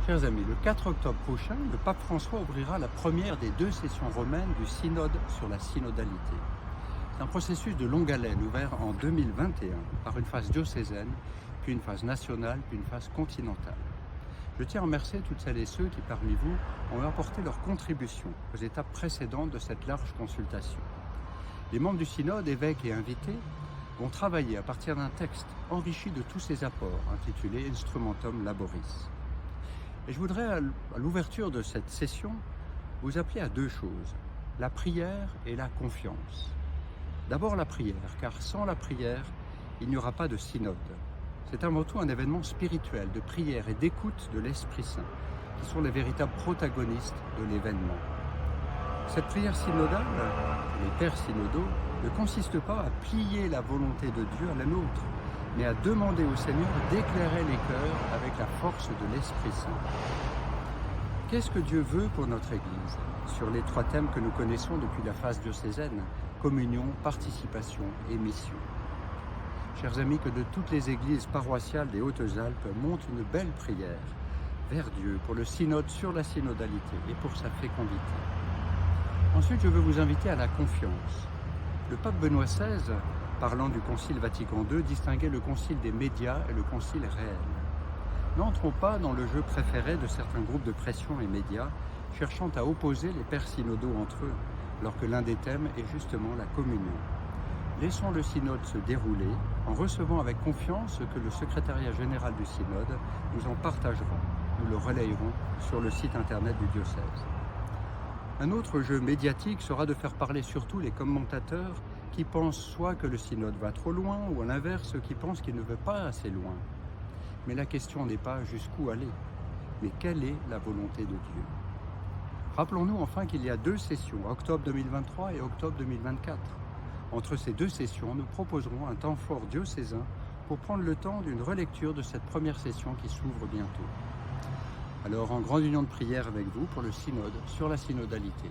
Chers amis, le 4 octobre prochain, le pape François ouvrira la première des 2 sessions romaines du synode sur la synodalité. C'est un processus de longue haleine ouvert en 2021 par une phase diocésaine, puis une phase nationale, puis une phase continentale. Je tiens à remercier toutes celles et ceux qui, parmi vous, ont apporté leur contribution aux étapes précédentes de cette large consultation. Les membres du synode, évêques et invités, vont travailler à partir d'un texte enrichi de tous ces apports, intitulé Instrumentum Laboris. Et je voudrais, à l'ouverture de cette session, vous appeler à 2 choses, la prière et la confiance. D'abord la prière, car sans la prière, il n'y aura pas de synode. C'est avant tout un événement spirituel de prière et d'écoute de l'Esprit Saint, qui sont les véritables protagonistes de l'événement. Cette prière synodale, les pères synodaux, ne consiste pas à plier la volonté de Dieu à la nôtre, mais à demander au Seigneur d'éclairer les cœurs avec la force de l'Esprit Saint. Qu'est-ce que Dieu veut pour notre Église? Sur les 3 thèmes que nous connaissons depuis la phase diocésaine, communion, participation et mission. Chers amis, que de toutes les églises paroissiales des Hautes-Alpes monte une belle prière vers Dieu pour le synode sur la synodalité et pour sa fécondité. Ensuite, je veux vous inviter à la confiance. Le pape Benoît XVI, parlant du Concile Vatican II, distinguait le concile des médias et le concile réel. N'entrons pas dans le jeu préféré de certains groupes de pression et médias, cherchant à opposer les pères synodaux entre eux, alors que l'un des thèmes est justement la communion. Laissons le synode se dérouler, en recevant avec confiance ce que le secrétariat général du synode nous en partagera. Nous le relayerons sur le site internet du diocèse. Un autre jeu médiatique sera de faire parler surtout les commentateurs qui pensent soit que le synode va trop loin, ou à l'inverse, ceux qui pensent qu'il ne va pas assez loin. Mais la question n'est pas jusqu'où aller, mais quelle est la volonté de Dieu. Rappelons-nous enfin qu'il y a 2 sessions, octobre 2023 et octobre 2024. Entre ces 2 sessions, nous proposerons un temps fort diocésain pour prendre le temps d'une relecture de cette première session qui s'ouvre bientôt. Alors, en grande union de prière avec vous pour le synode sur la synodalité.